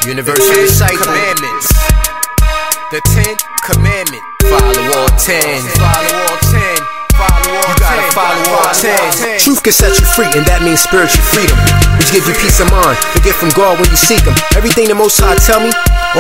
Universal commandments. The 10 commandments. Follow all 10. Follow all 10. You gotta follow all 10. Truth can set you free, and that means spiritual freedom, which gives you peace of mind, the gift from God when you seek Him. Everything the Most High tell me,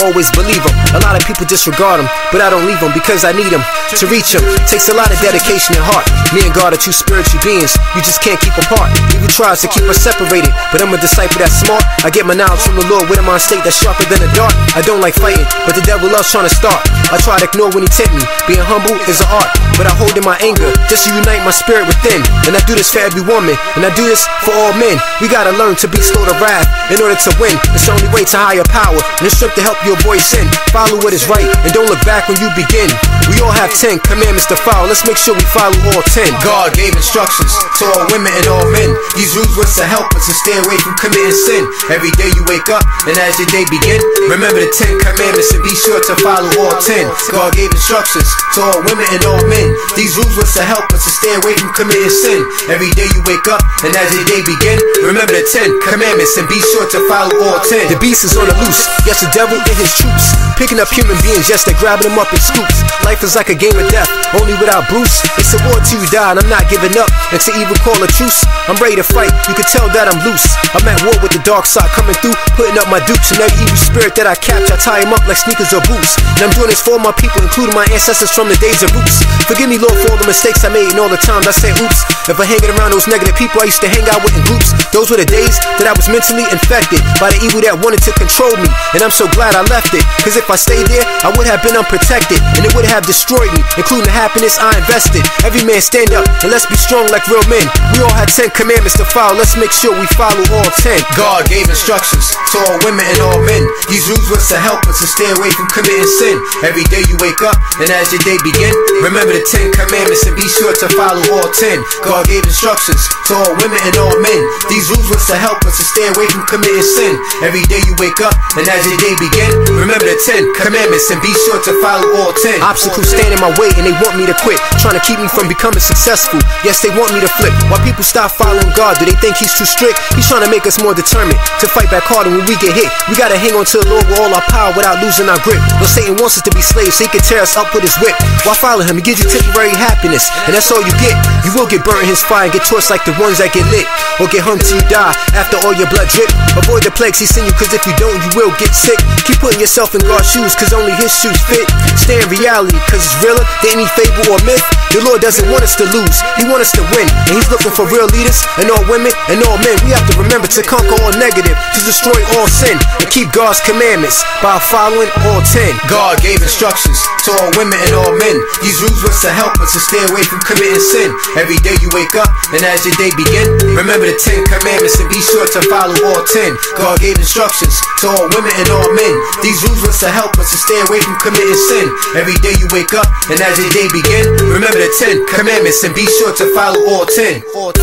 always believe Him. A lot of people disregard Him, but I don't leave Him because I need Him. To reach Him takes a lot of dedication and heart. Me and God are two spiritual beings, you just can't keep apart. Evil tries to keep us separated, but I'm a disciple that's smart. I get my knowledge from the Lord with a mind state that's sharper than the dart. I don't like fighting, but the devil loves trying to start. I try to ignore when he tempt me. Being humble is an art, but I hold in my anger just to unite my spirit within. And I do this for every woman, and I do this for all men. We gotta learn to be slow to wrath in order to win. It's the only way to higher power, and it's strength to help you avoid sin. Follow what is right, and don't look back when you begin. We all have 10 commandments to follow. Let's make sure we follow all 10. God gave instructions to all women and all men. These rules was to help us and stay away from committing sin. Every day you wake up, and as your day begin, remember the 10 commandments and be sure to follow all 10. God gave instructions to all women and all men. These rules was to help us and stay away from committing sin. Every day you wake up, and as your day begin, remember the 10 commandments and be sure to follow all 10. The beast is on the loose, yes, the devil and his troops, picking up human beings, yes, they're grabbing them up in scoops. Life is like a game of death, only without Bruce. It's a war till you die, and I'm not giving up until evil call a truce. I'm ready to fight, you can tell that I'm loose. I'm at war with the dark side coming through, putting up my dukes. And every evil spirit that I capture, I tie him up like sneakers or boots. And I'm doing this for all my people, including my ancestors from the days of roots. Forgive me, Lord, for all the mistakes I made and all the times I said oops. If I hanging around those negative people I used to hang out with in groups, those were the days that I was mentally infected by the evil that wanted to control me. And I'm so glad I left it, cause if I stayed there, I would have been unprotected, and it would have destroyed me, including the happiness I invested. Every man stand up, and let's be strong like real men. We all have 10 commandments to follow, let's make sure we follow all 10. God gave instructions to all women and all men. These rules was to help us and stay away from committing sin. Every day you wake up, and as your day begin, remember the 10 commandments and be sure to follow all 10. God gave instructions to all women and all men. These rules was to help us and stay away from committing sin. Every day you wake up, and as your day begin, remember the 10 commandments and be sure to follow all 10. Obstacles stand in my way and they want me to quit, trying to keep me from becoming successful. Yes, they want me to flip. While people stop following God, do they think He's too strict? He's trying to make us more determined to fight back harder when we get hit. We gotta hang on to the Lord with all our power without losing our grip. Though Satan wants us to be slaves so he can tear us up with his whip. While following him, he gives you temporary happiness, and that's all you get. You will get burnt in his fire and get torched like the ones that get lit, or get hung till you die after all your blood drip. Avoid the plagues he send you, cause if you don't, you will get sick. Keep putting yourself in God's shoes, cause only his shoes fit. Stay in reality, cause it's realer than any fable or myth. The Lord doesn't want us to lose, He wants us to win. And He's looking for real leaders, and all women, and all men. We have to remember to conquer all negative, to destroy all sin, and keep God's commandments by following all 10. God gave instructions to all women and all men. These rules was to help us to stay away from committing sin. Every day you wake up, and as your day begin, remember the 10 commandments and be sure to follow all 10. God gave instructions to all women and all men. These rules was to help us to stay away from committing sin. Every day you wake up, and as your day begin, remember the 10 commandments and be sure to follow all 10. Follow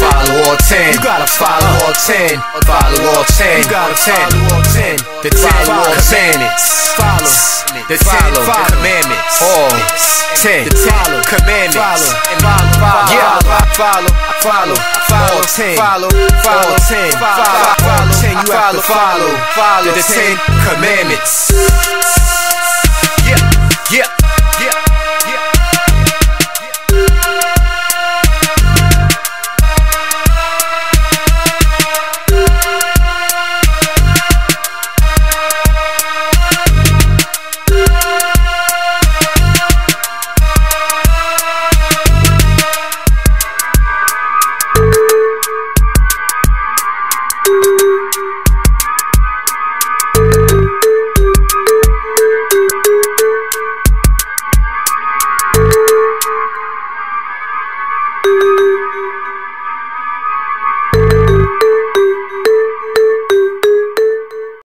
all 10. You gotta follow all 10. Follow all 10. You gotta follow all 10. The 10 commandments. Follow the 10 commandments. All 10 commandments. Yeah, follow all 10. Follow 10. Follow 10. You have to follow the 10 commandments. Yeah.